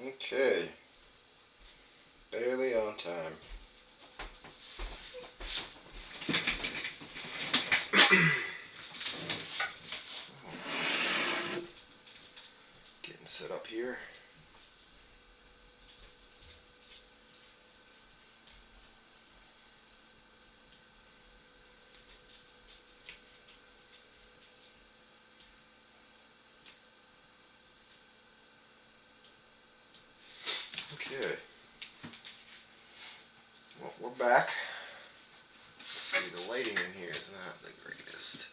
Okay. Barely on time. Getting set up here. Okay. Well, we're back. Let's see, the lighting in here is not the greatest.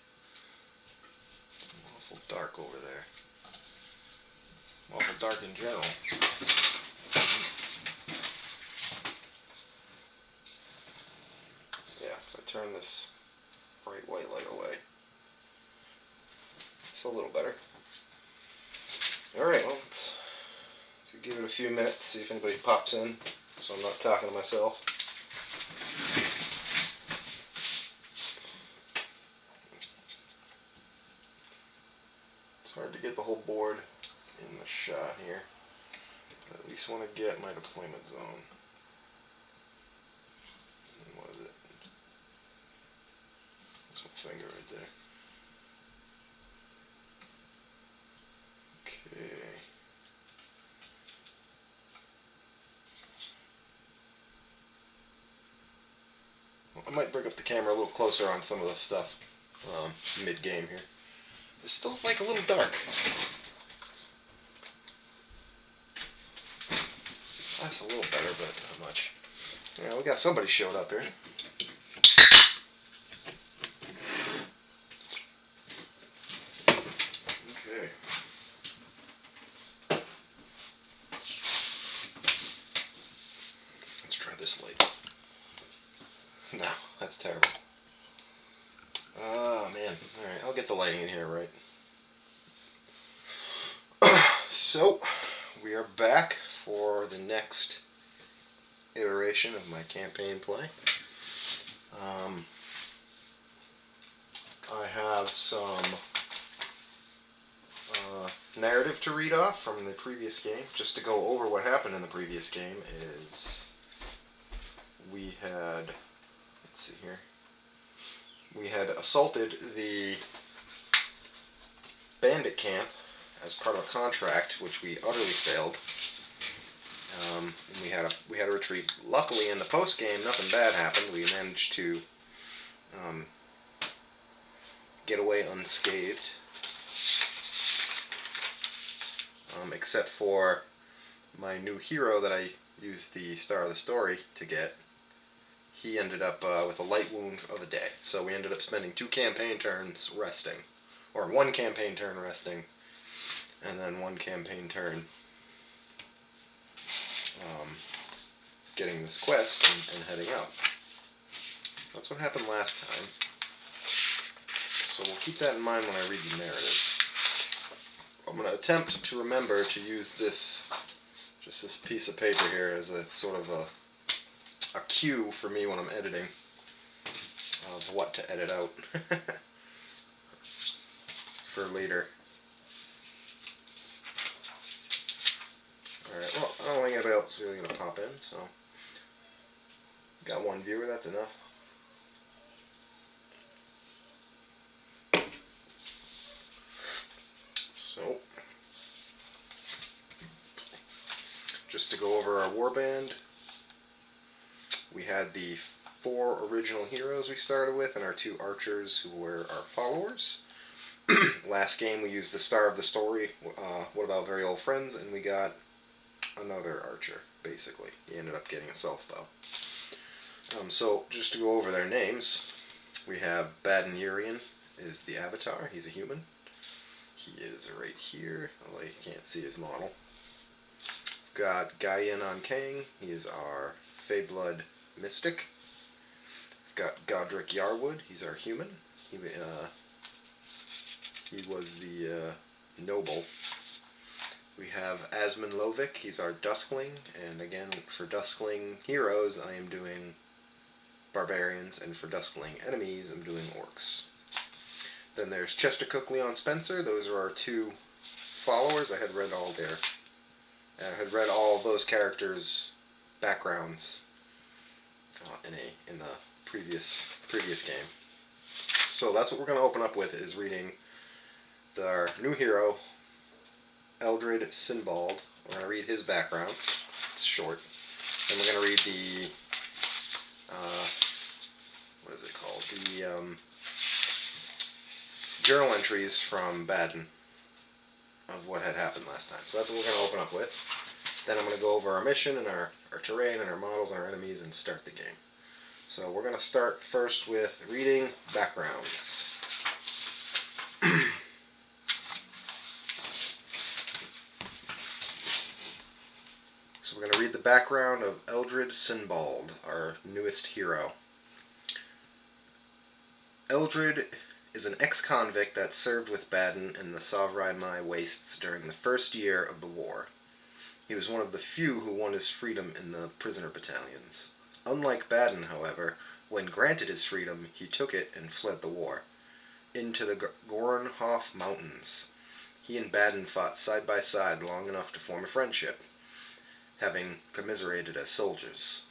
Awful dark over there. Awful dark in general. Yeah, if I turn this bright white light away, it's a little better. Alright, well, let's give it a few minutes, see if anybody pops in, so I'm not talking to myself. It's hard to get the whole board in the shot here, but at least want to get my deployment zone. And what is it? That's my finger right there. Okay. Well, I might bring up the camera a little closer on some of the stuff mid-game here. It's still like a little dark. That's a little better, but not much. Yeah, we got somebody showed up here. Okay. Let's try this light. No, that's terrible. Oh, man. Alright, I'll get the lighting in here right. So, we are back for the next iteration of my campaign play. I have some narrative to read off from the previous game. Just to go over what happened in the previous game is we had, let's see here, we had assaulted the bandit camp as part of a contract, which we utterly failed. And we had a retreat. Luckily, in the post game, nothing bad happened. We managed to get away unscathed, except for my new hero that I used the Star of the Story to get. He ended up with a light wound of a day, so we ended up spending 2 campaign turns resting, or 1 campaign turn resting, and then 1 campaign turn getting this quest and heading out. That's what happened last time. So we'll keep that in mind when I read the narrative. I'm going to attempt to remember to use this piece of paper here as a sort of a cue for me when I'm editing of what to edit out for later. Alright, well, I don't think anybody else is really going to pop in, so got 1 viewer, that's enough. So, just to go over our warband, we had the 4 original heroes we started with and our 2 archers who were our followers. Last game we used the Star of the Story, What About Very Old Friends, and we got another archer, basically. He ended up getting a self-bow. So, just to go over their names, we have Baden Urian is the avatar. He's a human. He is right here, although you can't see his model. Got Gaian on Kang. He is our Feyblood mystic. We've got Godric Yarwood. He's our human. He was the noble. We have Asmund Lovick. He's our Duskling. And again, for Duskling heroes, I am doing barbarians, and for Duskling enemies, I'm doing orcs. Then there's Chester Cook, Leon Spencer. Those are our 2 followers. I had read all their I had read all of those characters' backgrounds in the previous game. So that's what we're going to open up with, is reading our new hero, Eldred Sinbald. We're going to read his background. It's short. Then we're going to read the what is it called? The journal entries from Baden of what had happened last time. So that's what we're going to open up with. Then I'm going to go over our mission and our terrain and our models and our enemies and start the game. So we're going to start first with reading backgrounds. So we're going to read the background of Eldred Sinbald, our newest hero. Eldred is an ex-convict that served with Baden in the Sovrai wastes during the first year of the war. He was one of the few who won his freedom in the prisoner battalions. Unlike Baden, however, when granted his freedom, he took it and fled the war. Into the Gorenhof Mountains. He and Baden fought side by side long enough to form a friendship, having commiserated as soldiers.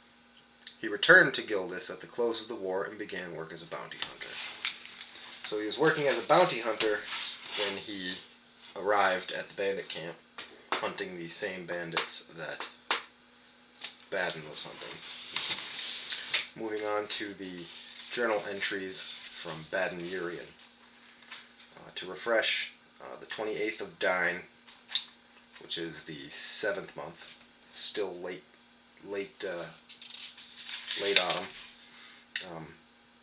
He returned to Gildas at the close of the war and began work as a bounty hunter. So he was working as a bounty hunter when he arrived at the bandit camp, hunting the same bandits that Baden was hunting. Moving on to the journal entries from Baden Urian. To refresh, the 28th of Dine, which is the 7th month, still late autumn.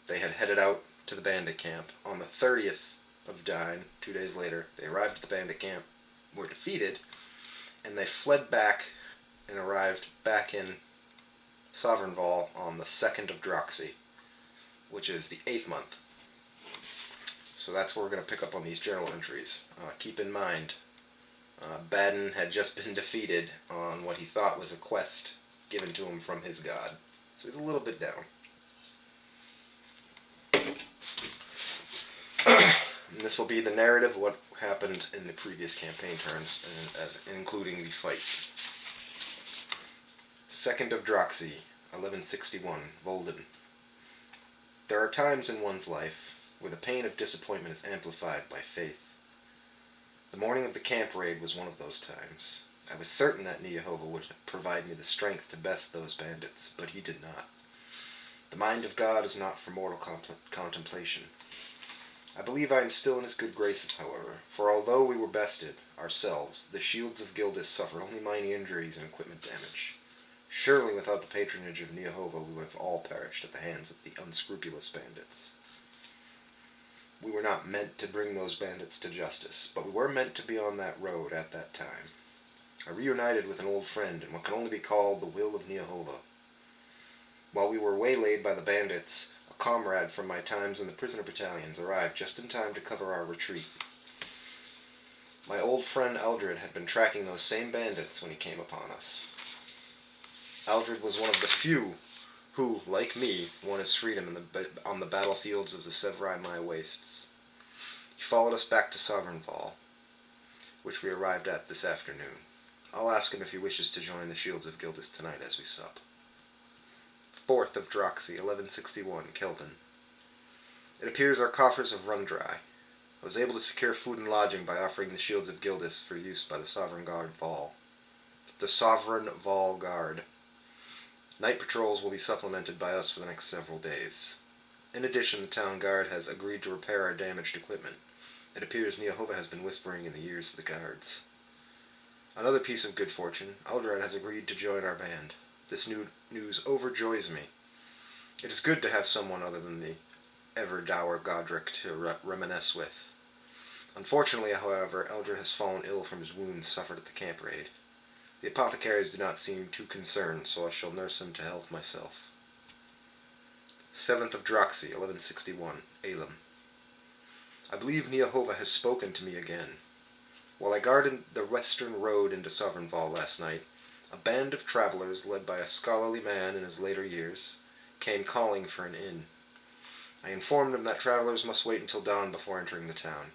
They had headed out to the bandit camp. On the 30th of Dine, 2 days later, they arrived at the bandit camp, were defeated, and they fled back and arrived back in Sovereignval on the 2nd of Droxy, which is the 8th month. So that's where we're going to pick up on these journal entries. Keep in mind, Baden had just been defeated on what he thought was a quest given to him from his god. So he's a little bit down. And this will be the narrative of what happened in the previous campaign turns, including the fight. 2nd of Droxy, 1161, Volden. There are times in one's life where the pain of disappointment is amplified by faith. The morning of the camp raid was one of those times. I was certain that Nejehovah would provide me the strength to best those bandits, but he did not. The mind of God is not for mortal contemplation. I believe I am still in his good graces, however, for although we were bested ourselves, the shields of Gildas suffered only minor injuries and equipment damage. Surely without the patronage of Nejehovah we would have all perished at the hands of the unscrupulous bandits. We were not meant to bring those bandits to justice, but we were meant to be on that road at that time. I reunited with an old friend in what can only be called the will of Nejehovah. While we were waylaid by the bandits, a comrade from my times in the prisoner battalions arrived just in time to cover our retreat. My old friend Eldred had been tracking those same bandits when he came upon us. Eldred was one of the few who, like me, won his freedom on the battlefields of the Sovrai wastes. He followed us back to Sovereignval, which we arrived at this afternoon. I'll ask him if he wishes to join the Shields of Gildas tonight as we sup. 4th of Droxy, 1161, Kelton. It appears our coffers have run dry. I was able to secure food and lodging by offering the Shields of Gildas for use by the Sovereign Val Guard. Night patrols will be supplemented by us for the next several days. In addition, the town guard has agreed to repair our damaged equipment. It appears Nejehovah has been whispering in the ears of the guards. Another piece of good fortune, Eldred has agreed to join our band. This news overjoys me. It is good to have someone other than the ever-dour Godric to reminisce with. Unfortunately, however, Eldred has fallen ill from his wounds suffered at the camp raid. The apothecaries do not seem too concerned, so I shall nurse him to health myself. 7th of Droxy, 1161, Elam. I believe Nejehovah has spoken to me again. While I guarded the western road into Sovereignval last night, a band of travelers, led by a scholarly man in his later years, came calling for an inn. I informed them that travelers must wait until dawn before entering the town.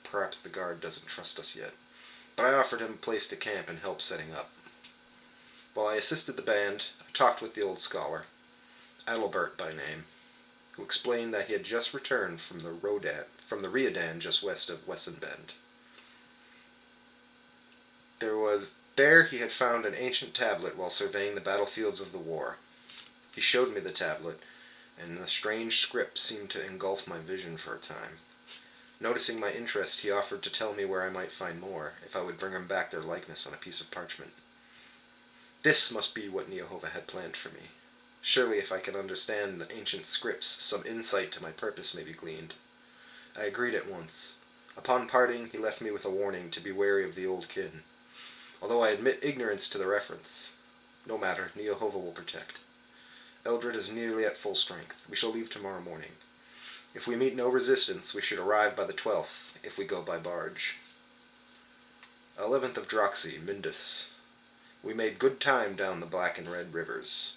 Perhaps the guard doesn't trust us yet, but I offered him a place to camp and help setting up. While I assisted the band, I talked with the old scholar, Adalbert by name, who explained that he had just returned from the Riadan just west of Wessenbend. There he had found an ancient tablet while surveying the battlefields of the war. He showed me the tablet, and the strange script seemed to engulf my vision for a time. Noticing my interest, he offered to tell me where I might find more, if I would bring him back their likeness on a piece of parchment. This must be what Neohova had planned for me. Surely if I can understand the ancient scripts, some insight to my purpose may be gleaned. I agreed at once. Upon parting, he left me with a warning to be wary of the old kin. Although I admit ignorance to the reference. No matter, Neohova will protect. Eldred is nearly at full strength. We shall leave tomorrow morning. If we meet no resistance, we should arrive by the 12th, if we go by barge. 11th of Droxy, Mindus. We made good time down the Black and Red rivers,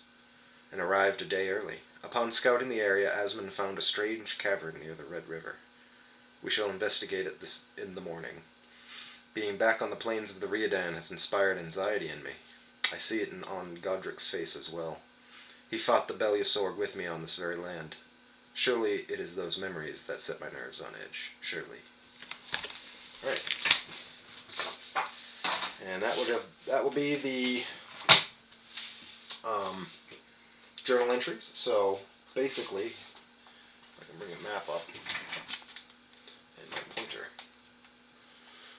and arrived a day early. Upon scouting the area, Asmund found a strange cavern near the Red River. We shall investigate it in the morning. Being back on the plains of the Riadan has inspired anxiety in me. I see it on Godric's face as well. He fought the Belusaur with me on this very land. Surely it is those memories that set my nerves on edge. Surely. Alright. And that will be the journal entries. So basically, I can bring a map up and my pointer.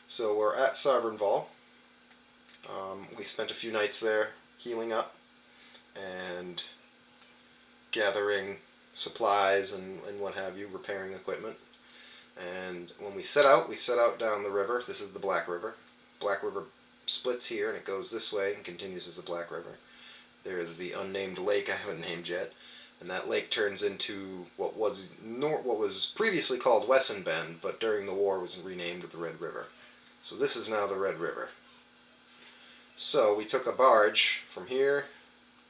So we're at Sabrinval. We spent a few nights there healing up and gathering supplies and what have you, repairing equipment. And when we set out down the river. This is the Black River. Black River splits here and it goes this way and continues as the Black River. There is the unnamed lake I haven't named yet, and that lake turns into what was previously called Wessenbend, but during the war was renamed the Red River. So this is now the Red River. So we took a barge from here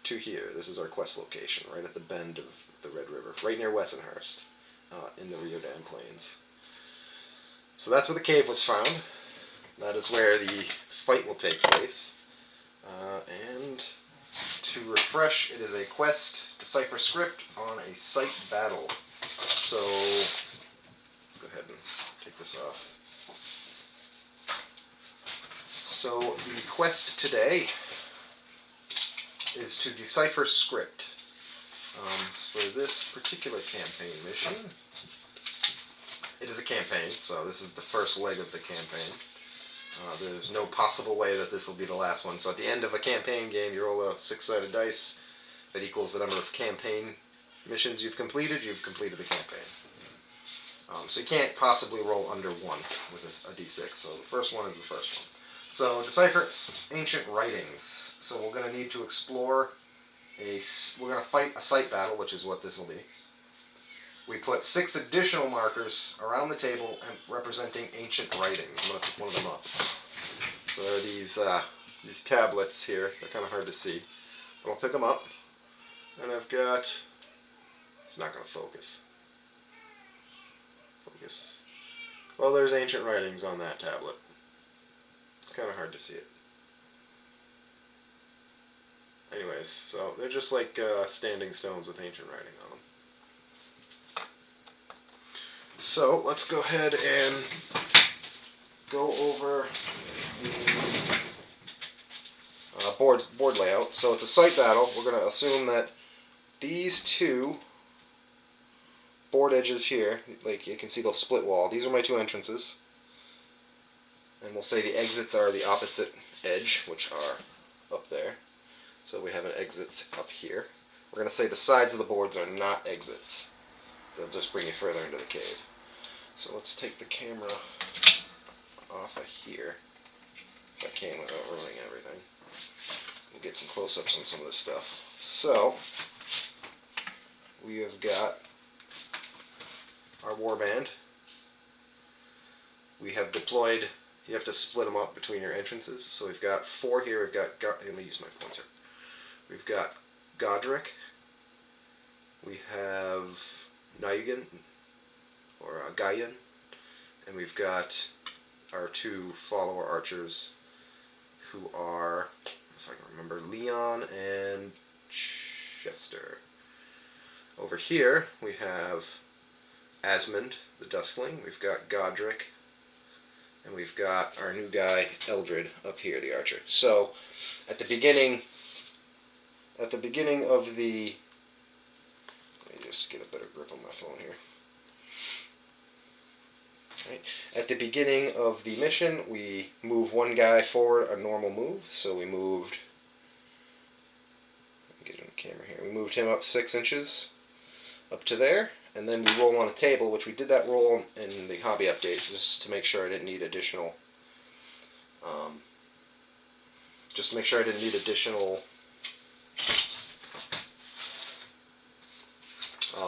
to here. This is our quest location, right at the bend of the Red River, right near Wessenhurst, in the Riadan Plains. So that's where the cave was found. That is where the fight will take place. And to refresh, it is a quest Decipher script on a site battle. So let's go ahead and take this off. So the quest today is to decipher script. For this particular campaign mission, it is a campaign, so this is the first leg of the campaign. There's no possible way that this will be the last one. So at the end of a campaign game, you roll a 6-sided dice that equals the number of campaign missions you've completed the campaign. So you can't possibly roll under 1 with a d6. So the first one is the first one. So decipher ancient writings. So we're going to need to explore we're going to fight a site battle, which is what this will be. We put 6 additional markers around the table and representing ancient writings. I'm going to pick one of them up. So there are these tablets here. They're kind of hard to see. But I'll pick them up. And I've got... It's not going to focus. Focus. Well, there's ancient writings on that tablet. It's kind of hard to see it. Anyways, so they're just like standing stones with ancient writing on them. So let's go ahead and go over the board layout. So it's a site battle. We're going to assume that these 2 board edges here, like you can see the split wall, these are my 2 entrances. And we'll say the exits are the opposite edge, which are up there. So we have an exits up here. We're going to say the sides of the boards are not exits. They'll just bring you further into the cave. So let's take the camera off of here, if I can without ruining everything. We'll get some close-ups on some of this stuff. So, we have got our warband. We have deployed, you have to split them up between your entrances. So we've got 4 here. We've got, let me use my pointer. We've got Godric. We have Nayugan, or Gaian, and we've got our 2 follower archers who are if I can remember, Leon and Chester. Over here we have Asmund, the Duskling. We've got Godric, and we've got our new guy Eldred up here, the archer. So at the beginning of the, let me just get a better grip on my phone here. Right. At the beginning of the mission, we move one guy forward a normal move. So we moved, let me get on the camera here. We moved him up 6 inches up to there, and then we roll on a table, which we did that roll in the hobby updates just to make sure I didn't need additional,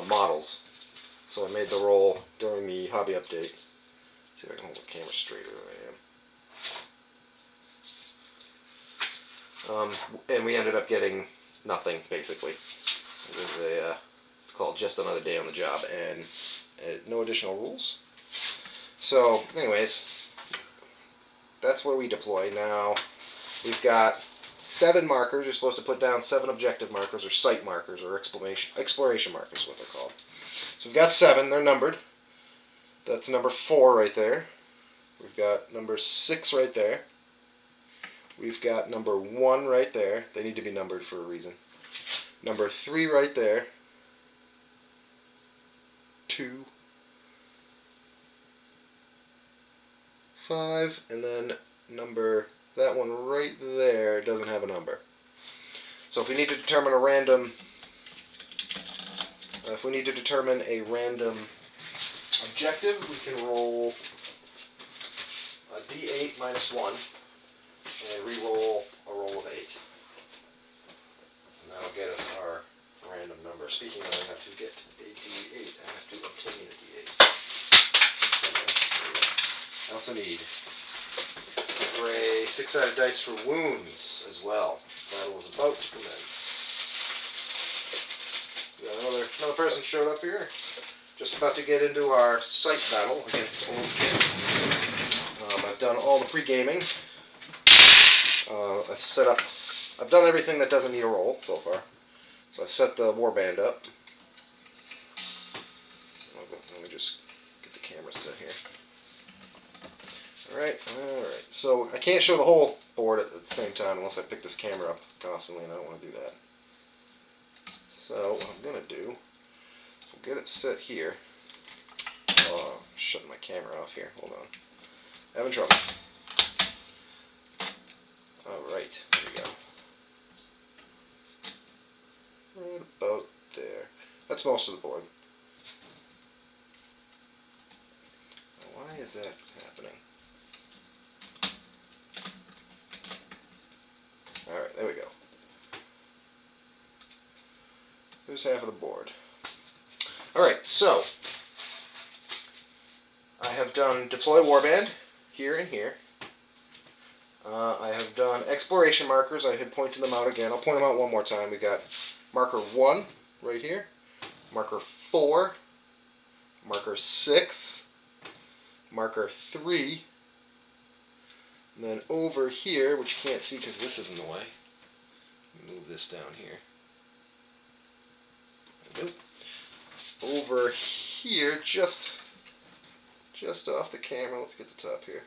models. So I made the roll during the hobby update. See if I can hold the camera straighter than I am. And we ended up getting nothing, basically. It was it's called Just Another Day on the Job, and no additional rules. So, anyways, that's where we deploy. Now, we've got 7 markers. You're supposed to put down 7 objective markers, or site markers, or exploration markers is what they're called. So we've got 7. They're numbered. That's number 4 right there. We've got number 6 right there. We've got number 1 right there. They need to be numbered for a reason. Number 3 right there. 2, 5, and then that one right there doesn't have a number. So if we need to determine a random objective, we can roll a d8 minus 1 and re-roll a roll of 8. And that'll get us our random number. Speaking of, I have to get a d8. I have to obtain a d8. I also need a 6-sided dice for wounds as well. Battle is about to commence. We got another person showed up here. Just about to get into our sight battle against Old Kid. I've done all the pre-gaming. I've done everything that doesn't need a roll so far. So I've set the warband up. Let me just get the camera set here. Alright. So I can't show the whole board at the same time unless I pick this camera up constantly, and I don't want to do that. So what I'm going to do, we'll get it set here. Oh, I'm shutting my camera off here. Hold on. Having trouble. Alright, there we go. Right about there. That's most of the board. Why is that happening? Alright, there we go. There's half of the board. Alright, so I have done deploy warband here and here. I have done exploration markers. I had pointed them out again. I'll point them out one more time. We got marker 1 right here, marker 4, marker 6, marker 3, and then over here, which you can't see because this is in the way. Move this down here. Nope. Over here, just off the camera. Let's get the top here.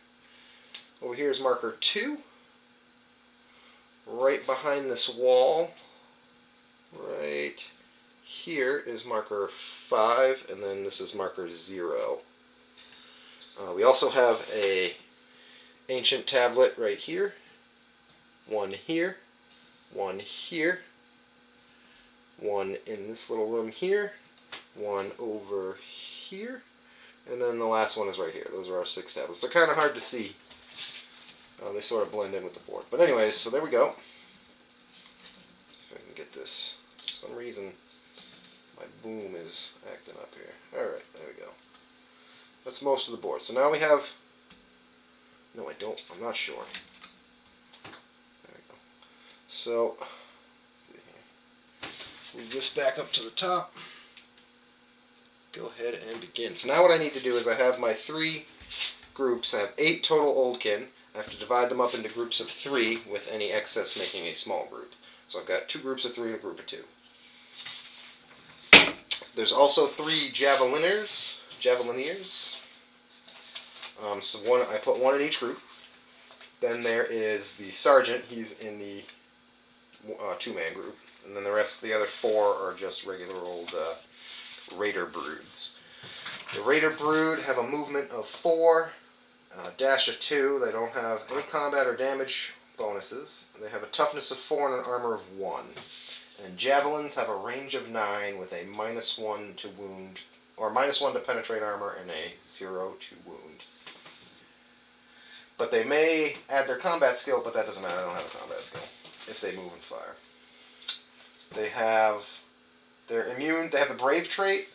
Over here is marker 2. Right behind this wall, right here is marker 5, and then this is marker 0. We also have a ancient tablet right here. One here. One here. One in this little room here. One over here. And then the last one is right here. Those are our 6 tablets. They're kind of hard to see. They sort of blend in with the board. But anyways, so there we go. If I can get this. For some reason, my boom is acting up here. Alright, there we go. That's most of the board. So now we have... No, I don't. I'm not sure. There we go. So, let's see here. Move this back up to the top. Go ahead and begin. So now what I need to do is I have my 3 groups. I have 8 total Oldkin. I have to divide them up into groups of 3, with any excess making a small group. So I've got 2 groups of 3 and a group of 2. There's also 3 javelineers. So I put 1 in each group. Then there is the sergeant. He's in the 2-man group. And then the other 4 are just regular old raider broods. The raider brood have a movement of 4, dash of 2. They don't have any combat or damage bonuses. They have a toughness of 4 and an armor of 1. And javelins have a range of 9 with a -1 to wound, or -1 to penetrate armor and a 0 to wound. But they may add their combat skill, but that doesn't matter. I don't have a combat skill if they move and fire. They're immune. They have the brave trait,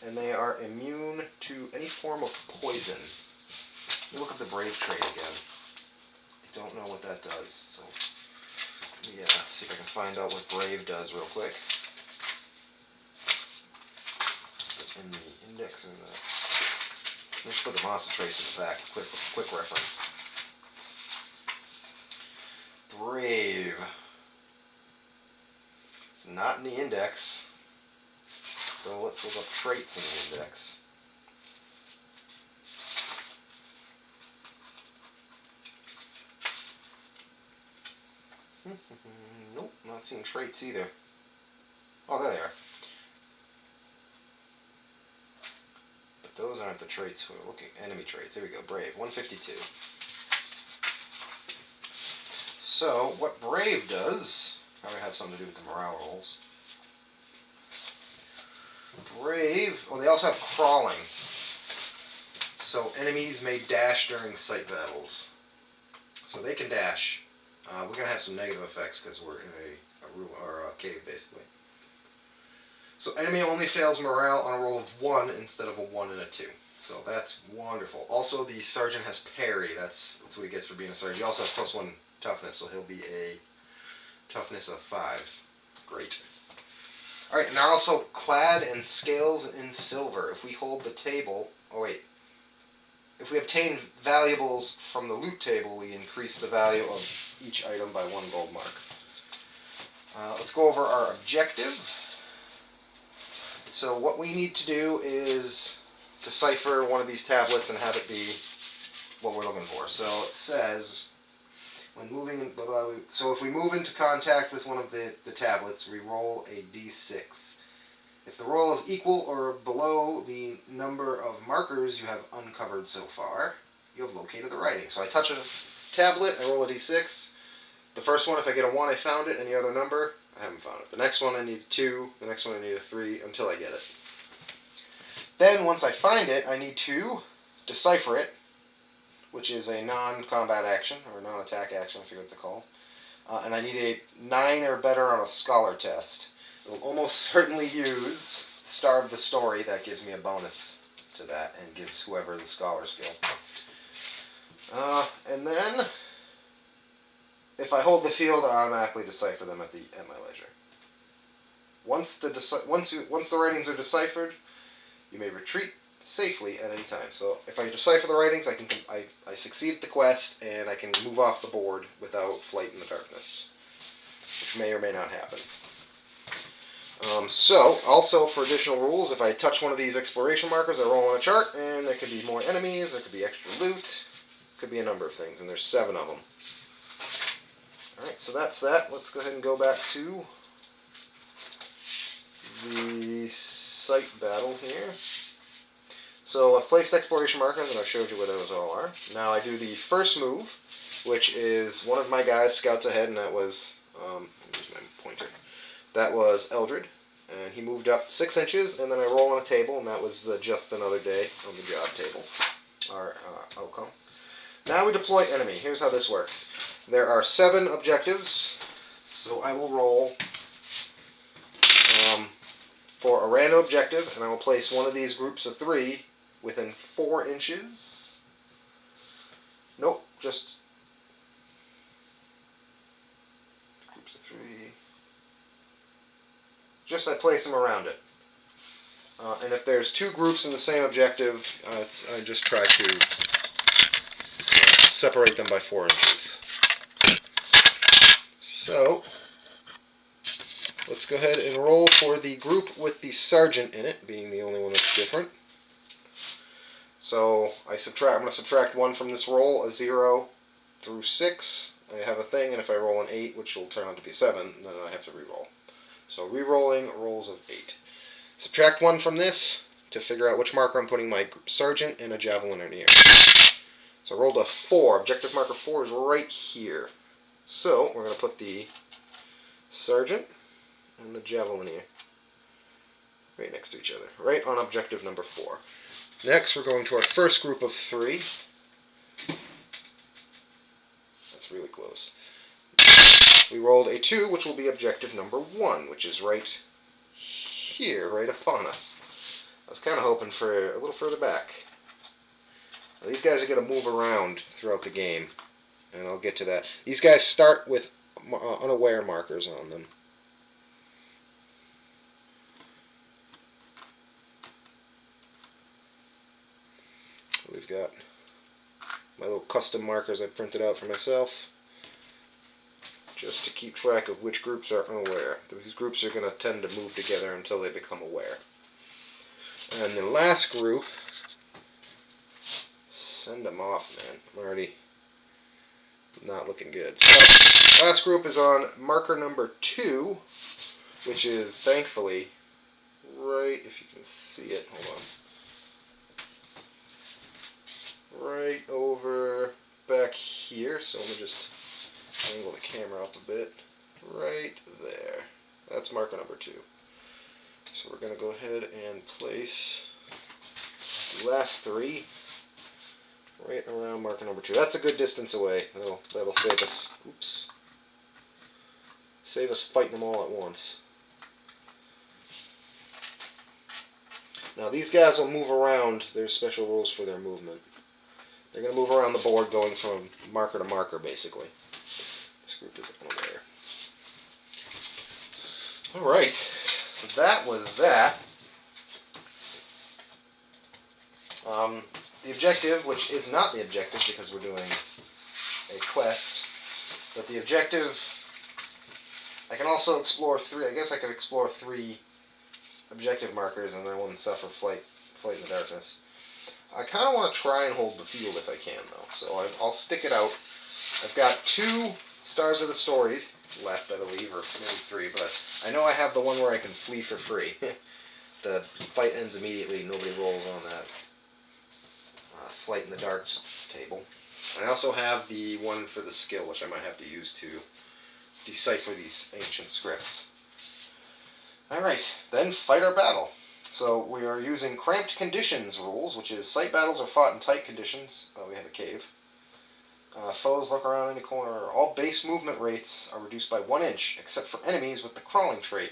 and they are immune to any form of poison. Let me look up the brave trait again. I don't know what that does, so yeah, see if I can find out what brave does real quick. In the index or the... Let's put the monster traits in the back. Quick reference. Brave. It's not in the index. So let's look up traits in the index. Nope, not seeing traits either. Oh, there they are. But those aren't the traits we're looking. Enemy traits. There we go. Brave. 152. So, what Brave does, probably have something to do with the morale rolls. Brave, they also have crawling. So, enemies may dash during sight battles. So, they can dash. We're going to have some negative effects because we're in a room or a cave, basically. So, enemy only fails morale on a roll of 1 instead of a 1 and a 2. So, that's wonderful. Also, the sergeant has parry. That's what he gets for being a sergeant. He also has +1 toughness, so he'll be a toughness of 5. Great. Alright, and they're also clad in scales in silver. If we hold the table... Oh, wait. If we obtain valuables from the loot table, we increase the value of each item by 1 gold mark. Let's go over our objective. So what we need to do is decipher one of these tablets and have it be what we're looking for. So it says... So if we move into contact with one of the tablets, we roll a d6. If the roll is equal or below the number of markers you have uncovered so far, you have located the writing. So I touch a tablet, I roll a d6. The first one, if I get a 1, I found it. Any other number, I haven't found it. The next one, I need a 2. The next one, I need a 3, until I get it. Then, once I find it, I need to decipher it, which is a non-combat action, or non-attack action, I forget what they're called. And I need a 9 or better on a scholar test. It will almost certainly use Star of the Story. That gives me a bonus to that, and gives whoever the scholar skill. And then, if I hold the field, I automatically decipher them at my leisure. Once the writings are deciphered, you may retreat safely at any time. So if I decipher the writings, I succeed the quest, and I can move off the board without flight in the darkness, which may or may not happen. So, also for additional rules, if I touch one of these exploration markers, I roll on a chart, and there could be more enemies, there could be extra loot, could be a number of things, and there's 7 of them. Alright, so that's that. Let's go ahead and go back to the site battle here. So I've placed exploration markers, and I've showed you where those all are. Now I do the first move, which is one of my guys scouts ahead, and that was, let me use my pointer. That was Eldred, and he moved up 6 inches, and then I roll on a table, and that was the just another day on the job table, our outcome. Now we deploy enemy. Here's how this works. There are 7 objectives, so I will roll for a random objective, and I will place one of these groups of 3 within 4 inches. Nope, just groups of 3. Just I place them around it. And if there's 2 groups in the same objective, I just try to separate them by 4 inches. So, let's go ahead and roll for the group with the sergeant in it, being the only one that's different. So, I'm going to subtract 1 from this roll, a 0 through 6. I have a thing, and if I roll an 8, which will turn out to be 7, then I have to re-roll. So, re-rolling rolls of 8. Subtract 1 from this to figure out which marker I'm putting my sergeant and a javeliner. So I rolled a 4. Objective marker 4 is right here. So we're going to put the sergeant and the javeliner right next to each other, right on objective number 4. Next, we're going to our first group of 3. That's really close. We rolled a 2, which will be objective number 1, which is right here, right upon us. I was kind of hoping for a little further back. Now, these guys are going to move around throughout the game, and I'll get to that. These guys start with unaware markers on them. We've got my little custom markers I printed out for myself, just to keep track of which groups are unaware. These groups are going to tend to move together until they become aware. And the last group, send them off, man. I'm already not looking good. So, last group is on marker number 2, which is thankfully right, if you can see it, hold on, right over back here. So let me just angle the camera up a bit. Right there. That's marker number 2. So we're going to go ahead and place the last 3 right around marker number 2. That's a good distance away. That'll save us. Oops. Save us fighting them all at once. Now these guys will move around. There's special rules for their movement. They're going to move around the board, going from marker to marker, basically. This group isn't aware. All right. So that was that. The objective, which is not the objective because we're doing a quest, but the objective, I can also explore 3. I guess I could explore 3 objective markers and I wouldn't suffer flight in the darkness. I kind of want to try and hold the field if I can, though. So I'll stick it out. I've got 2 stars of the story left, I believe, or maybe 3, but I know I have the one where I can flee for free. The fight ends immediately. Nobody rolls on that flight in the darks table. And I also have the one for the skill, which I might have to use to decipher these ancient scripts. Alright, then fight our battle. So we are using cramped conditions rules, which is sight battles are fought in tight conditions. We have a cave. Foes look around any corner. All base movement rates are reduced by 1 inch, except for enemies with the crawling trait.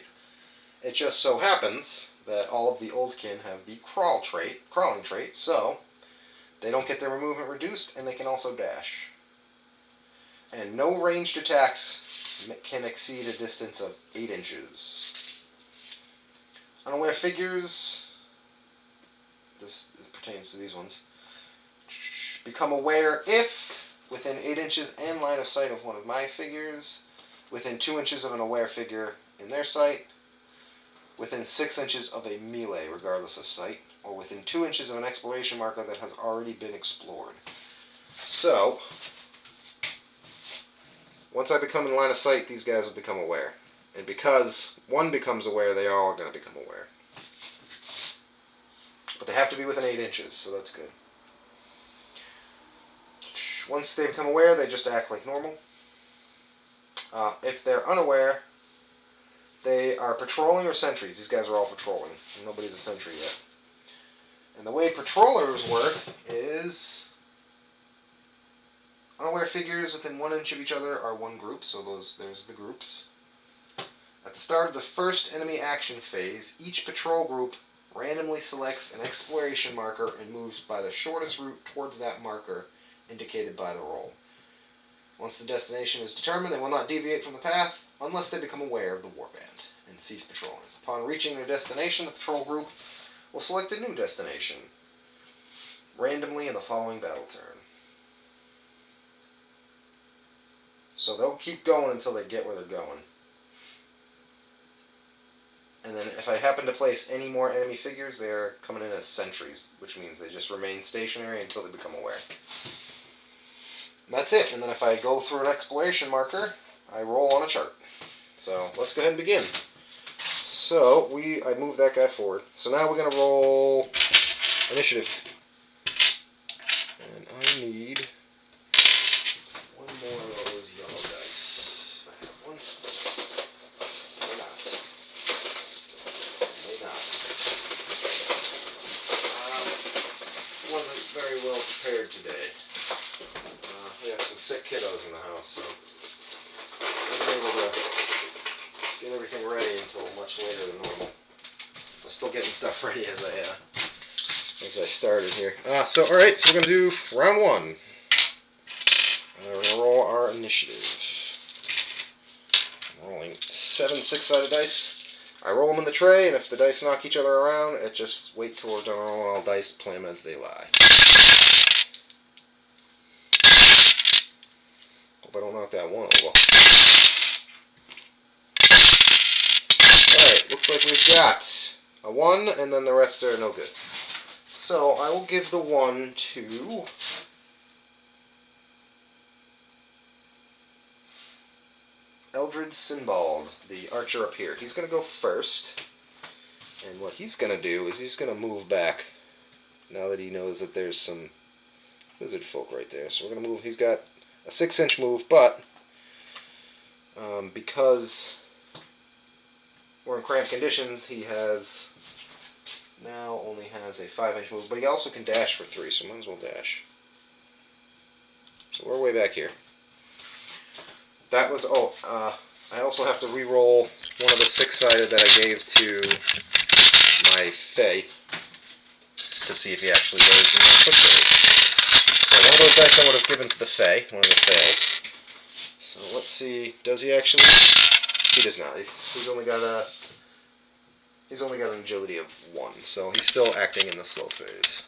It just so happens that all of the Oldkin have the crawling trait, so they don't get their movement reduced, and they can also dash. And no ranged attacks can exceed a distance of 8 inches. Unaware figures, this pertains to these ones, become aware if within 8 inches and line of sight of one of my figures, within 2 inches of an aware figure in their sight, within 6 inches of a melee regardless of sight, or within 2 inches of an exploration marker that has already been explored. So, once I become in line of sight, these guys will become aware. And because one becomes aware, they all are going to become aware. But they have to be within 8 inches, so that's good. Once they become aware, they just act like normal. If they're unaware, they are patrolling or sentries. These guys are all patrolling. Nobody's a sentry yet. And the way patrollers work is unaware figures within 1 inch of each other are one group, so there's the groups. At the start of the first enemy action phase, each patrol group randomly selects an exploration marker and moves by the shortest route towards that marker indicated by the roll. Once the destination is determined, they will not deviate from the path unless they become aware of the warband and cease patrolling. Upon reaching their destination, the patrol group will select a new destination randomly in the following battle turn. So they'll keep going until they get where they're going. And then if I happen to place any more enemy figures, they're coming in as sentries, which means they just remain stationary until they become aware. And that's it. And then if I go through an exploration marker, I roll on a chart. So let's go ahead and begin. So I moved that guy forward. So now we're going to roll initiative. And I need one more of those yellow dice. I have one. Or not. May not. Wasn't very well prepared today. We have some sick kiddos in the house, so I wasn't able to get everything ready until much later than normal. I'm still getting stuff ready as I started here. So alright, so we're going to do round one. We're going to roll our initiative. I'm rolling 7 6-sided dice. I roll them in the tray, and if the dice knock each other around, it just wait till we're done rolling all dice, play them as they lie. Hope I don't knock that one over. Alright, looks like we've got a 1, and then the rest are no good. So I will give the 1 to Eldred Sinbald, the archer up here. He's going to go first, and what he's going to do is he's going to move back now that he knows that there's some lizard folk right there. So we're going to move. He's got a 6-inch move, but because we're in cramped conditions, he now only has a 5-inch move, but he also can dash for 3, so might as well dash. So we're way back here. That was, I also have to re-roll one of the 6-sided that I gave to my Fae to see if he actually goes in the quick phase. So one of those dice I would have given to the Fae, one of the fails. So let's see, does he actually? He does not. He's only got an agility of 1, so he's still acting in the slow phase.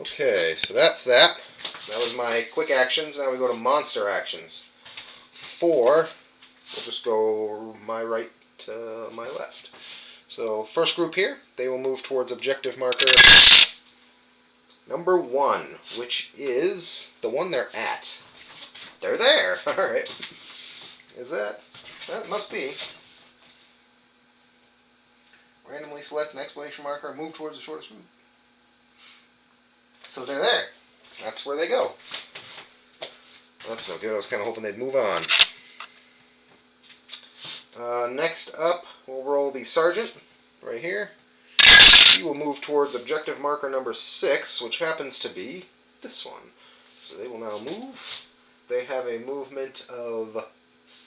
Okay, so that's that. That was my quick actions. Now we go to monster actions. 4, we'll just go my right to my left. So first group here, they will move towards objective marker number 1, which is the one they're at. They're there. All right. Is that? That must be. Randomly select an exclamation marker and move towards the shortest route. So they're there. That's where they go. Well, that's no good. I was kind of hoping they'd move on. Next up, we'll roll the sergeant right here. He will move towards objective marker number 6, which happens to be this one. So they will now move. They have a movement of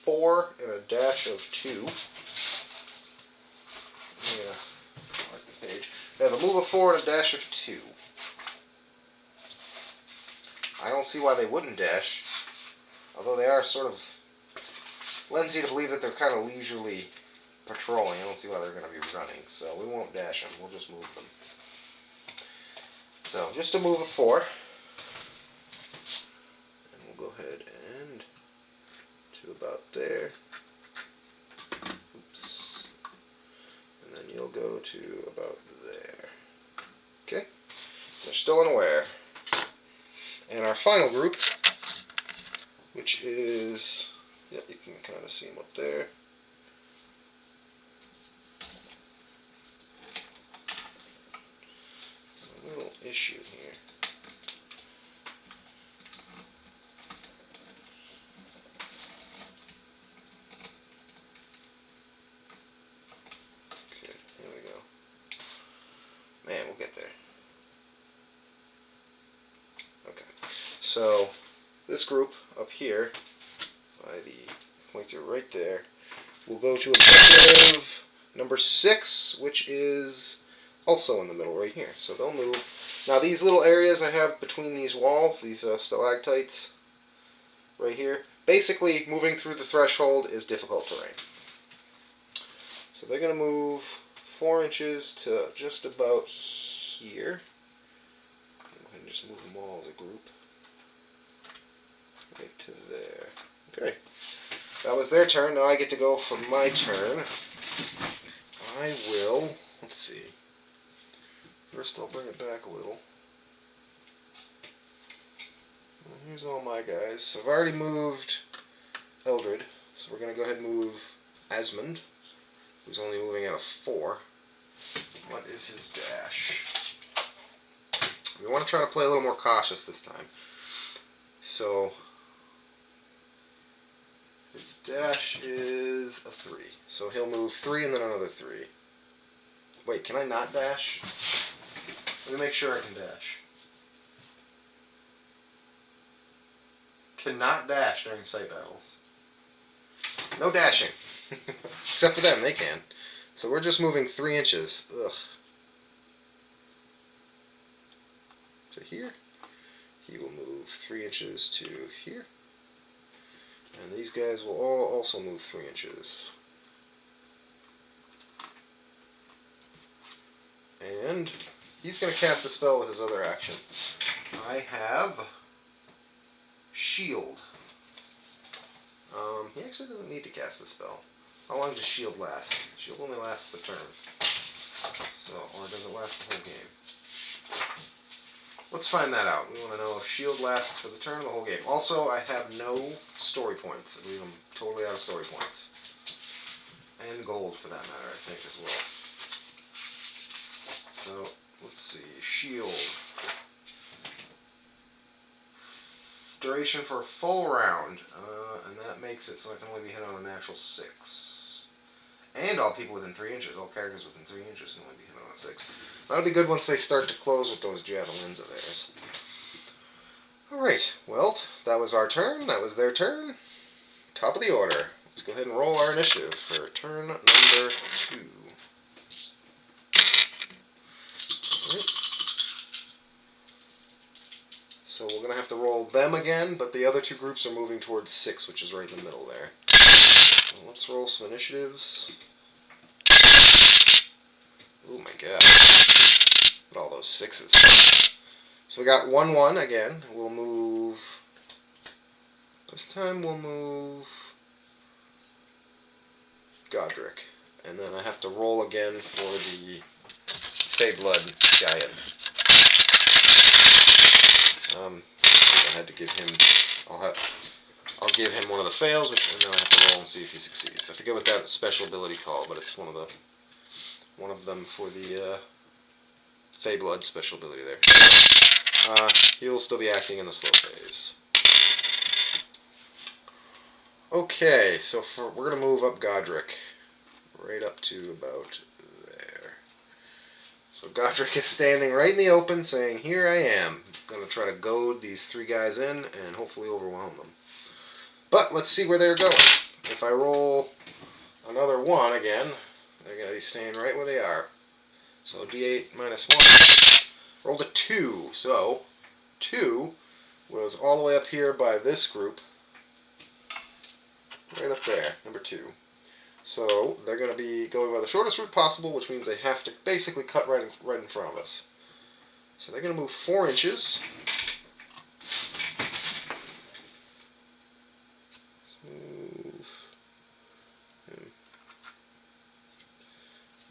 4 and a dash of 2. Yeah, mark the page. They have a move of 4 and a dash of 2. I don't see why they wouldn't dash, although they are sort of, lends you to believe that they're kind of leisurely patrolling. I don't see why they're going to be running, so we won't dash them. We'll just move them. So just a move of 4, and we'll go ahead and to about there. Oops. And then you'll go to about there. Okay? They're still unaware. And our final group, which is, yep, you can kind of see them up there. A little issue here. Okay, here we go. Man, we'll get there. Okay, so this group up here, by the pointer right there, will go to objective number 6, which is also in the middle right here. So they'll move. Now these little areas I have between these walls, these stalactites right here, basically moving through the threshold is difficult terrain. So they're going to move 4 inches to just about here. Go ahead and just move them all as a group. Right to there. that was their turn. Now I get to go for my turn. I will, let's see. First I'll bring it back a little. Well, here's all my guys. So I've already moved Eldred. So we're going to go ahead and move Asmund, who's only moving out of 4. What is his dash? We want to try to play a little more cautious this time. So his dash is a 3. So he'll move 3 and then another 3. Wait, can I not dash? Let me make sure I can dash. Cannot dash during sight battles. No dashing. Except for them, they can. So we're just moving 3 inches. Ugh. To here. He will move 3 inches to here. And these guys will all also move 3 inches. And he's going to cast a spell with his other action. I have Shield. He actually doesn't need to cast the spell. How long does Shield last? Shield only lasts the turn. So, or does it last the whole game? Let's find that out. We want to know if Shield lasts for the turn or the whole game. Also, I have no story points. I believe I'm totally out of story points. And gold, for that matter, I think, as well. So, let's see. Shield. Duration for a full round. And that makes it so I can only be hit on a natural 6. And all people within 3 inches, all characters within 3 inches can only be hit on a 6. That'll be good once they start to close with those javelins of theirs. Alright, well, that was our turn. That was their turn. Top of the order. Let's go ahead and roll our initiative for turn number 2. Alright. So we're going to have to roll them again, but the other 2 groups are moving towards 6, which is right in the middle there. So let's roll some initiatives. Oh my god. Look at all those 6s. So we got 1-1 again. We'll move... This time we'll move... Godric. And then I have to roll again for the Fey Blood Giant. I had to give him... I'll give him one of the fails, and then I have to roll and see if he succeeds. I forget what that special ability called, but it's one of them for the Fey Blood special ability there. He'll still be acting in the slow phase. Okay, so we're going to move up Godric right up to about there. So Godric is standing right in the open saying, "Here I am. I'm going to try to goad these 3 guys in and hopefully overwhelm them." But let's see where they're going. If I roll another 1 again, they're going to be staying right where they are. So D8 minus 1. Rolled a 2. So 2 was all the way up here by this group. Right up there, number 2. So they're going to be going by the shortest route possible, which means they have to basically cut right in front of us. So they're going to move 4 inches.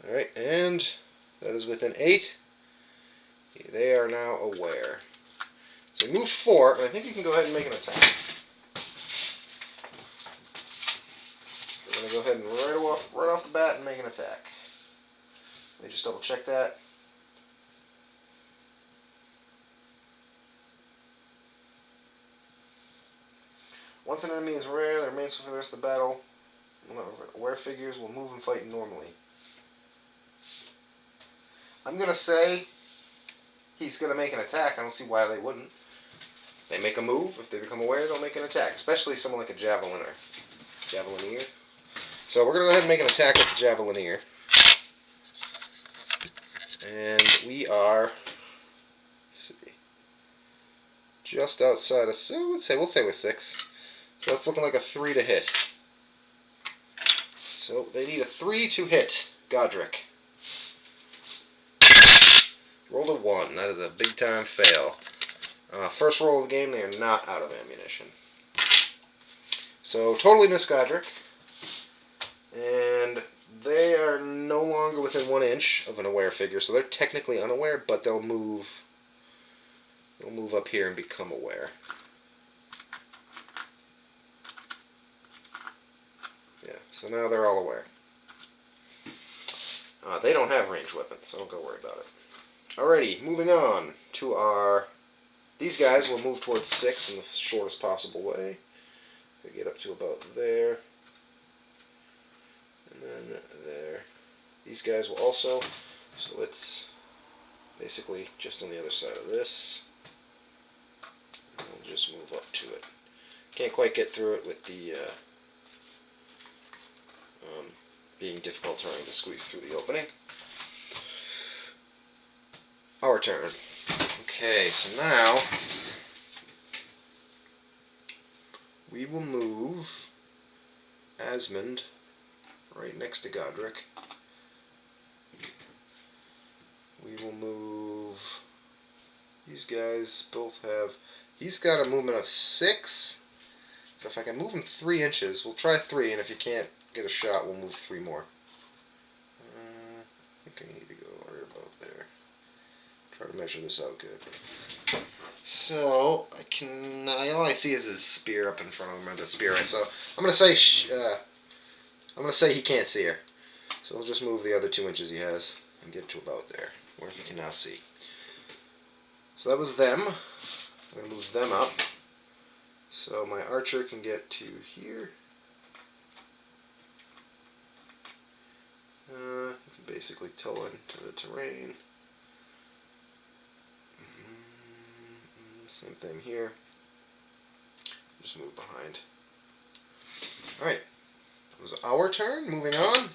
Alright, and that is within 8. They are now aware. So we moved 4, and I think you can go ahead and make an attack. We're going to go ahead and right off the bat and make an attack. Let me just double check that. Once an enemy is rare, they remain for the rest of the battle. Aware figures will move and fight normally. I'm going to say he's going to make an attack. I don't see why they wouldn't. They make a move. If they become aware, they'll make an attack. Especially someone like a Javelineer. So we're going to go ahead and make an attack with the Javelineer. And we are, let's see, just outside of, so we'll say we're 6. So that's looking like a 3 to hit. So they need a 3 to hit Godric. Rolled a 1. That is a big time fail. First roll of the game, they are not out of ammunition. So totally miss Godric. And they are no longer within 1 inch of an aware figure, so they're technically unaware, but they'll move up here and become aware. Yeah, so now they're all aware. They don't have ranged weapons, so don't go worry about it. Alrighty, moving on to our... These guys will move towards 6 in the shortest possible way. They get up to about there. And then there. These guys will also... So it's basically just on the other side of this. And we'll just move up to it. Can't quite get through it with the... being difficult trying to squeeze through the opening. Our turn. Okay, so now we will move Asmund right next to Godric. We will move... These guys both have... He's got a movement of 6. So if I can move him 3 inches, we'll try 3, and if you can't get a shot, we'll move 3 more. I think I need to go right about there. Try to measure this out good. So I can. All I see is his spear up in front of him, or the spear. Right? So I'm gonna say he can't see her. So we'll just move the other 2 inches he has and get to about there, where he can now see. So that was them. I'm gonna move them up. So my archer can get to here. You can basically tow into the terrain. Same thing here. Just move behind. Alright. It was our turn. Moving on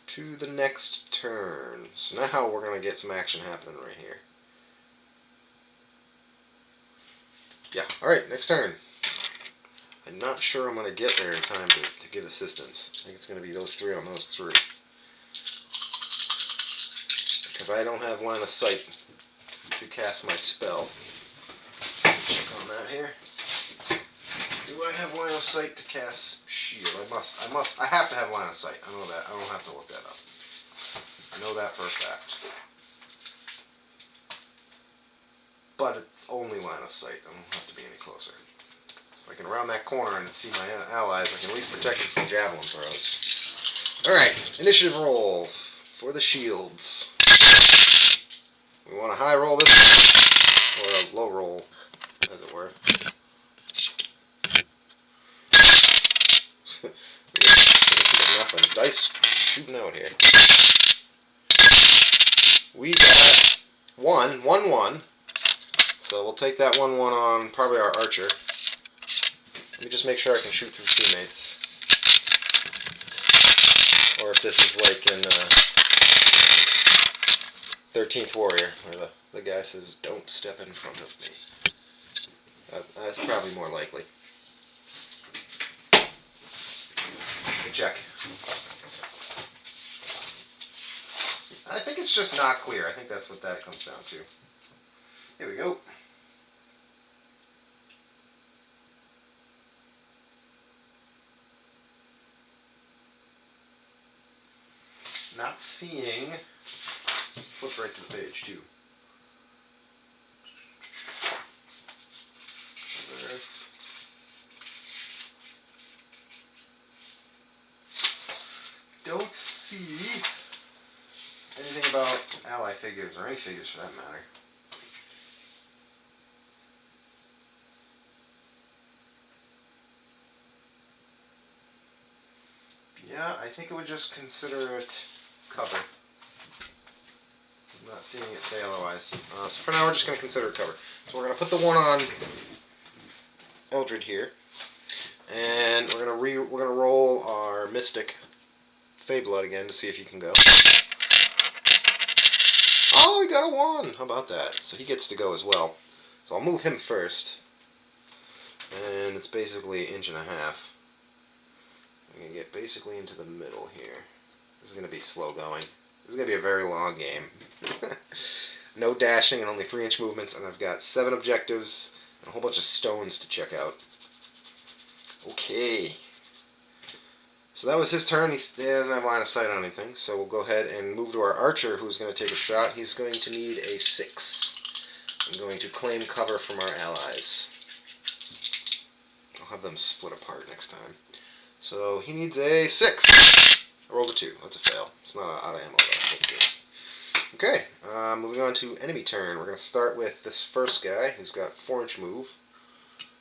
to the next turn. So now we're going to get some action happening right here. Yeah, alright, next turn. I'm not sure I'm going to get there in time to give assistance. I think it's going to be those 3 on those 3. Because I don't have line of sight to cast my spell. Check on that here. Do I have line of sight to cast shield? I have to have line of sight. I know that. I don't have to look that up. I know that for a fact. But it's only line of sight. I don't have to be any closer. So if I can round that corner and see my allies, I can at least protect them from javelin throws. Alright, initiative roll for the shields. We want a high roll this time, or a low roll, as it were. Nothing. Dice shooting out here. We got 1, 1, 1. So we'll take that 1, 1 on probably our archer. Let me just make sure I can shoot through teammates. Or if this is like in 13th Warrior, where the guy says, "Don't step in front of me." That's probably more likely. Good check. I think it's just not clear. I think that's what that comes down to. Here we go. Not seeing. Flip right to the page, too. Don't see anything about ally figures, or any figures for that matter. Yeah, I think it would just consider it cover. I'm not seeing it say otherwise. So for now, we're just going to consider it cover. So we're going to put the 1 on Eldred here, and we're going to roll our Mystic Fayblood again to see if he can go. Oh, he got a 1! How about that? So he gets to go as well. So I'll move him first, and it's basically 1.5 inches. I'm going to get basically into the middle here. This is going to be slow going. This is going to be a very long game. No dashing and only 3-inch movements, and I've got 7 objectives and a whole bunch of stones to check out. Okay. So that was his turn. He doesn't have line of sight on anything, so we'll go ahead and move to our archer, who's going to take a shot. He's going to need a 6. I'm going to claim cover from our allies. I'll have them split apart next time. So he needs a 6. I rolled a 2. That's a fail. It's not out of ammo, though. That's good. Okay, moving on to enemy turn. We're going to start with this first guy, who's got 4-inch move.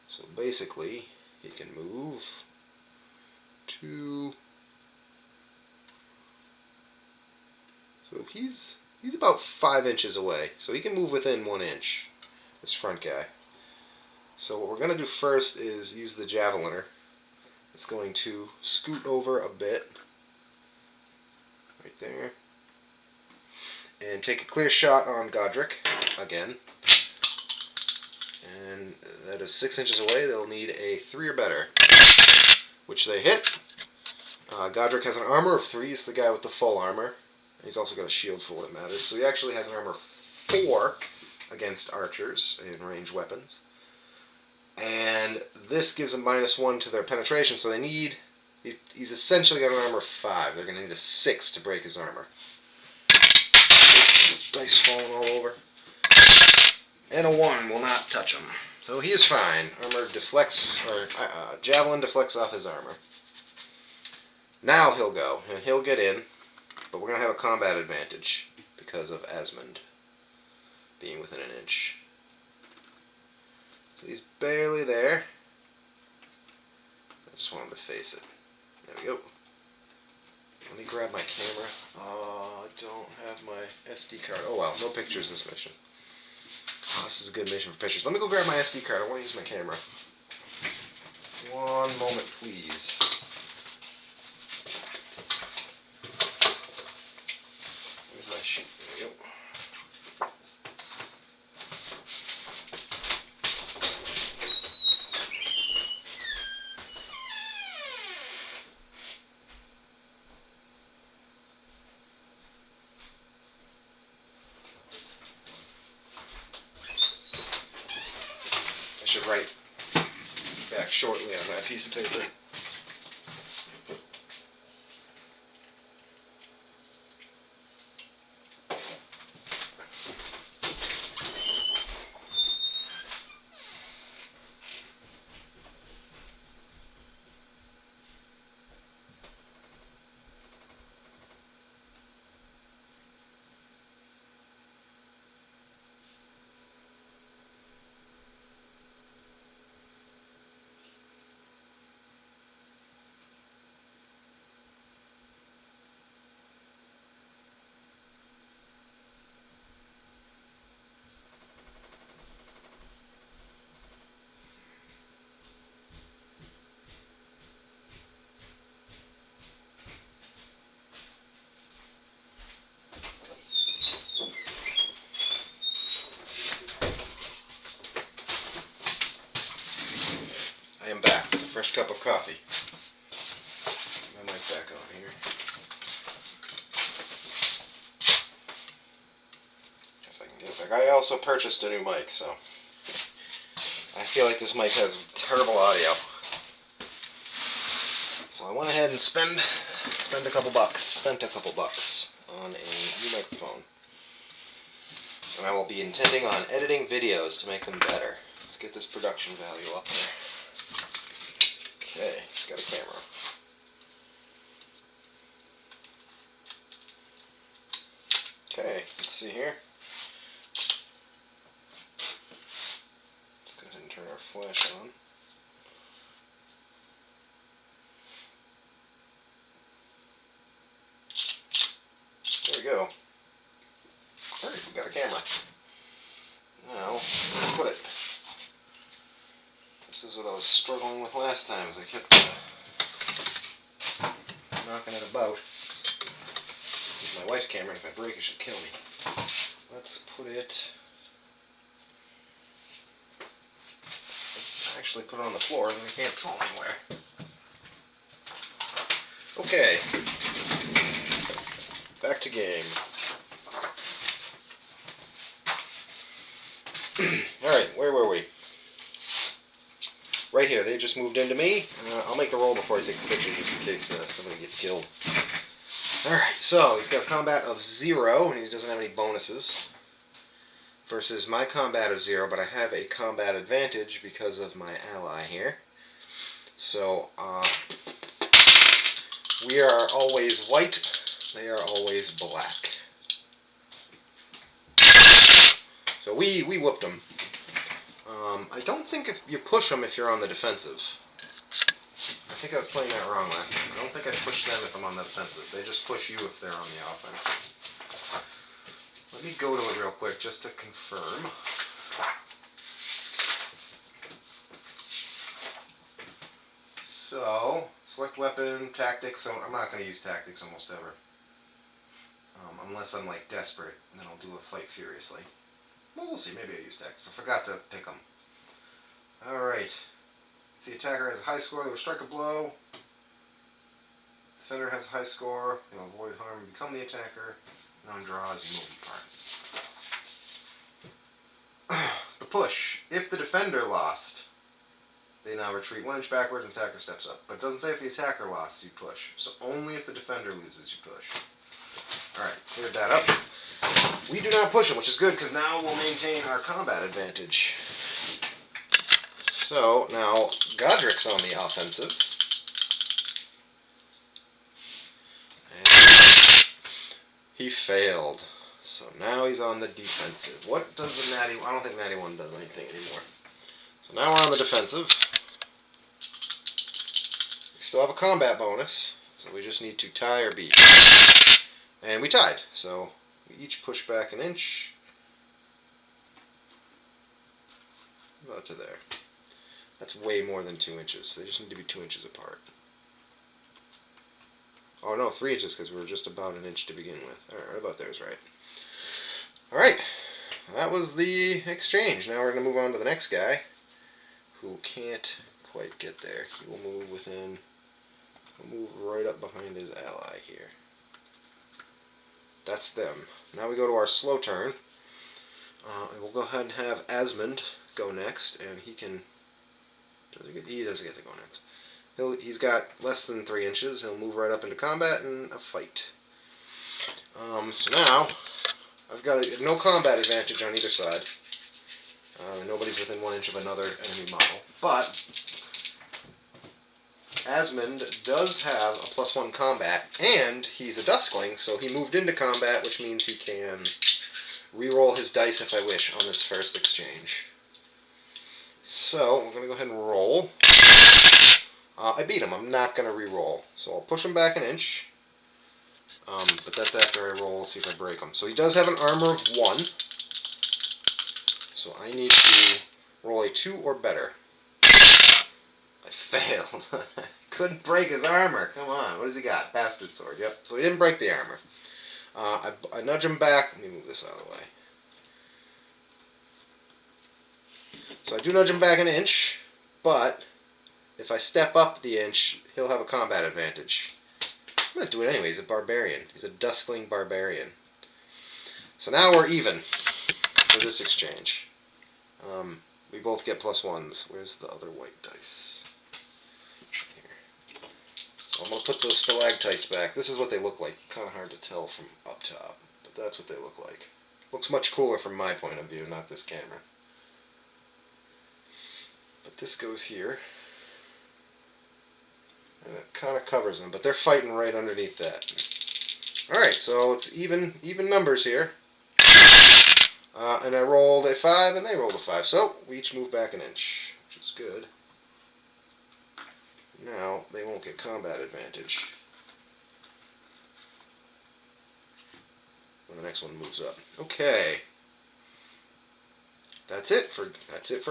So basically, he can move to... So he's about 5 inches away. So he can move within 1 inch, this front guy. So what we're going to do first is use the javeliner. It's going to scoot over a bit. Right there. And take a clear shot on Godric again. And that is 6 inches away. They'll need a 3 or better, which they hit. Godric has an armor of 3. He's the guy with the full armor. He's also got a shield for what it matters. So he actually has an armor of 4 against archers and ranged weapons. And this gives them -1 to their penetration, so they need... He's essentially got an armor of 5. They're going to need a 6 to break his armor. Dice falling all over. And a 1 will not touch him. So he is fine. Armor deflects, or javelin deflects off his armor. Now he'll go, and he'll get in, but we're going to have a combat advantage because of Asmund being within 1 inch. So he's barely there. I just want him to face it. There we go. Let me grab my camera. I don't have my SD card. Oh well, no pictures this mission. Oh, this is a good mission for pictures. Let me go grab my SD card. I want to use my camera. 1 moment, please. Where's my sheet? There we go. I should write back shortly on that piece of paper. I am back with a fresh cup of coffee. My mic back on here. If I can get it back. I also purchased a new mic, so I feel like this mic has terrible audio. So I went ahead and spent a couple bucks on a new microphone. And I will be intending on editing videos to make them better. Let's get this production value up there. Okay, got a camera. Okay, let's see here. Let's go ahead and turn our flash on. There we go. Alright, we got a camera. Now, where do I put it? This is what I was struggling with last time, as I kept knocking it about. This is my wife's camera, and if I break it, she'll kill me. Let's put it... Let's actually put it on the floor, then it can't fall anywhere. Okay. Back to game. Alright, where were we? right here. They just moved into me. I'll make the roll before I take the picture, just in case somebody gets killed. Alright, so he's got a combat of 0, and he doesn't have any bonuses. Versus my combat of 0, but I have a combat advantage because of my ally here. So, we are always white, they are always black. So we whooped them. I don't think if you push them if you're on the defensive. I think I was playing that wrong last time. I don't think I push them if I'm on the defensive. They just push you if they're on the offensive. Let me go to it real quick just to confirm. So, select weapon, tactics. So I'm not going to use tactics almost ever. Unless I'm like desperate, and then I'll do a fight furiously. Well, we'll see. Maybe I use tactics. I forgot to pick them. Alright. If the attacker has a high score, they will strike a blow. Defender has a high score, they will avoid harm and become the attacker. Non-draws, you move apart. The push. If the defender lost, they now retreat 1 inch backwards and attacker steps up. But it doesn't say if the attacker lost, you push. So only if the defender loses, you push. Alright, cleared that up. We do not push him, which is good because now we'll maintain our combat advantage. So now Godric's on the offensive. And he failed. So now he's on the defensive. What does the natty... I don't think natty 1 does anything anymore. So now we're on the defensive. We still have a combat bonus. So we just need to tie or beat. And we tied. So we each push back an inch. About to there. That's way more than 2 inches. They just need to be 2 inches apart. Oh no, 3 inches because we were just about an inch to begin with. Alright, right about there is right. Alright, that was the exchange. Now we're going to move on to the next guy who can't quite get there. He will move within, he'll move right up behind his ally here. That's them. Now we go to our slow turn. And we'll go ahead and have Asmund go next, and he can... He doesn't get to go next. He's got less than 3 inches. He'll move right up into combat and a fight. So now, I've got no combat advantage on either side. Nobody's within 1 inch of another enemy model. But, Asmund does have a +1 combat, and he's a Duskling, so he moved into combat, which means he can reroll his dice if I wish on this first exchange. So, we're going to go ahead and roll. I beat him. I'm not going to re-roll. So I'll push him back an inch. But that's after I roll, see if I break him. So he does have an armor of 1. So I need to roll a 2 or better. I failed. Couldn't break his armor. Come on. What has he got? Bastard sword. Yep. So he didn't break the armor. I nudge him back. Let me move this out of the way. So I do nudge him back an inch, but if I step up the inch, he'll have a combat advantage. I'm going to do it anyway. He's a barbarian. He's a Duskling barbarian. So now we're even for this exchange. We both get +1s. Where's the other white dice? Here. So I'm going to put those stalactites back. This is what they look like. Kind of hard to tell from up top, but that's what they look like. Looks much cooler from my point of view, not this camera. But this goes here. And it kind of covers them, but they're fighting right underneath that. Alright, so it's even numbers here. And I rolled a 5, and they rolled a 5. So, we each move back an inch, which is good. Now, they won't get combat advantage when the next one moves up. Okay. That's it for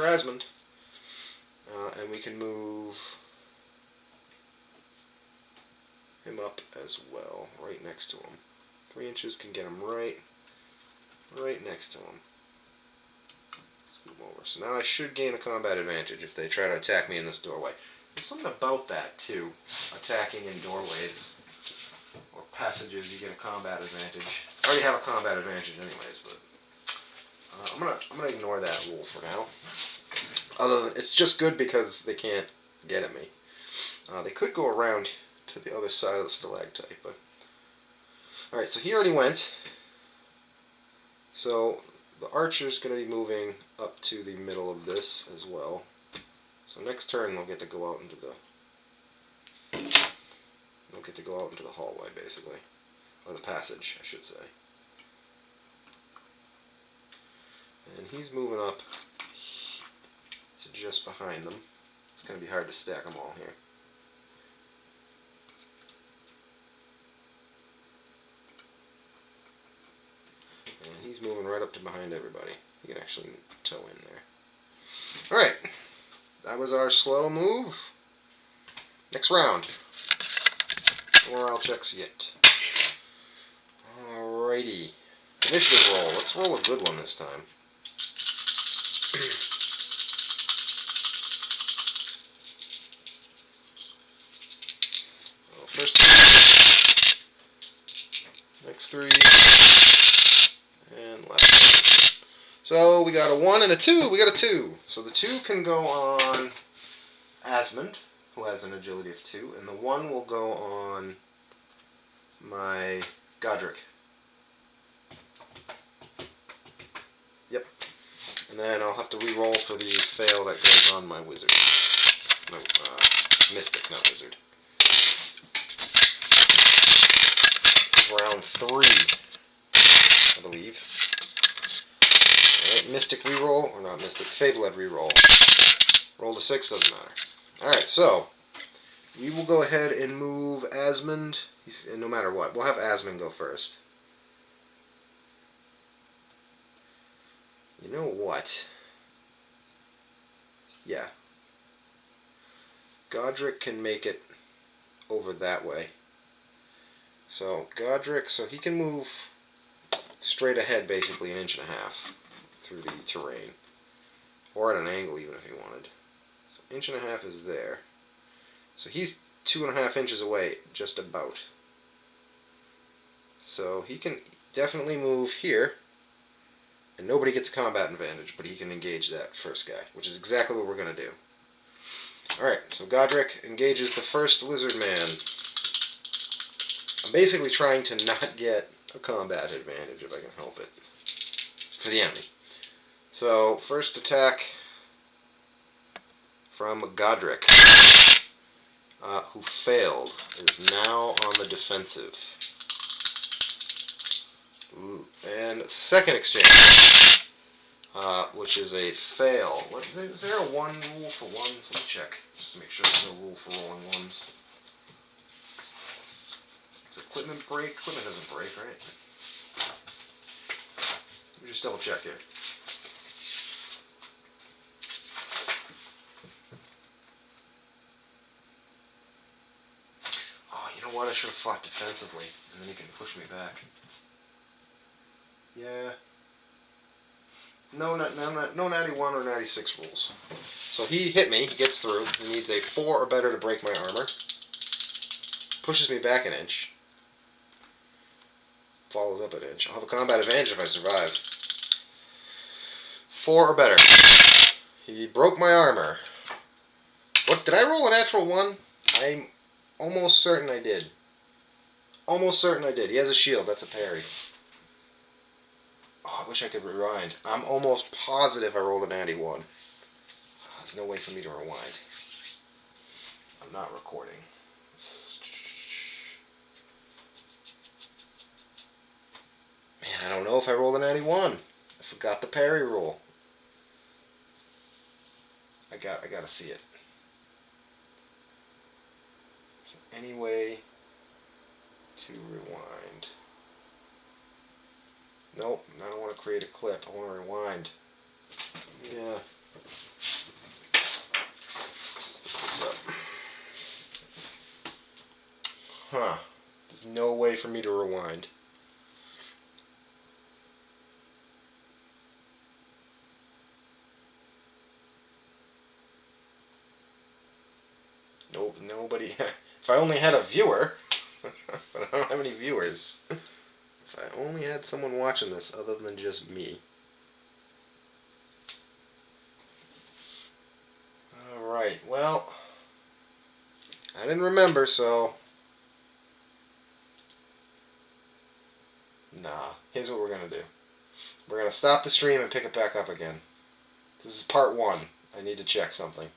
Asmund. And we can move him up as well, right next to him. 3 inches can get him right next to him. Let's move over. So now I should gain a combat advantage if they try to attack me in this doorway. There's something about that too. Attacking in doorways or passages, you get a combat advantage. I already have a combat advantage anyways, but I'm gonna ignore that rule for now. Other than, it's just good because they can't get at me. They could go around to the other side of the stalactite, but... Alright, so he already went. So the archer's going to be moving up to the middle of this as well. So next turn they'll get to go out into the... They'll get to go out into the hallway, basically. Or the passage, I should say. And he's moving up to just behind them. It's going to be hard to stack them all here. And he's moving right up to behind everybody. You can actually toe in there. Alright. That was our slow move. Next round. No morale checks yet. Alrighty. Initiative roll. Let's roll a good one this time. Well, first three. Next three. And last one. So we got a 1 and a 2. We got a 2. So the 2 can go on Asmund, who has an agility of 2, and the 1 will go on my Godric. Yep. And then I'll have to re-roll for the fail that goes on my wizard. My mystic, not wizard. Round 3, I believe. Alright, mystic re-roll, or not mystic, Fablehead re-roll. Roll a 6, doesn't matter. Alright, so we will go ahead and move Asmund. No matter what, we'll have Asmund go first. You know what? Yeah. Godric can make it over that way. So Godric, so he can move straight ahead basically 1.5 inches through the terrain. Or at an angle even if he wanted. So 1.5 inches is there. So he's 2.5 inches away, just about. So he can definitely move here. And nobody gets a combat advantage, but he can engage that first guy, which is exactly what we're going to do. Alright, so Godric engages the first lizard man. I'm basically trying to not get a combat advantage if I can help it. For the enemy. So, first attack from Godric, who failed, is now on the defensive. And second exchange, which is a fail. Is there a 1 rule for 1s? Let me check, just to make sure there's no rule for rolling 1s. Does equipment break? Equipment doesn't break, right? Let me just double check here. Oh, you know what? I should have fought defensively, and then you can push me back. Yeah. No natty 1 or natty 6 rules. So he hit me, he gets through. He needs a 4 or better to break my armor. Pushes me back 1 inch. Follows up 1 inch. I'll have a combat advantage if I survive. 4 or better. He broke my armor. What, did I roll a natural 1? I'm almost certain I did. Almost certain I did. He has a shield, that's a parry. Oh, I wish I could rewind. I'm almost positive I rolled a natty 1. There's no way for me to rewind. I'm not recording. Man, I don't know if I rolled a natty 1. I forgot the parry rule. I gotta see it. Any way to rewind? Nope, I don't want to create a clip. I want to rewind. Yeah. What's up? Huh. There's no way for me to rewind. Nope, nobody. If I only had a viewer. But I don't have any viewers. If I only had someone watching this other than just me. Alright, well, I didn't remember, so... Nah, here's what we're going to do. We're going to stop the stream and pick it back up again. This is part 1. I need to check something.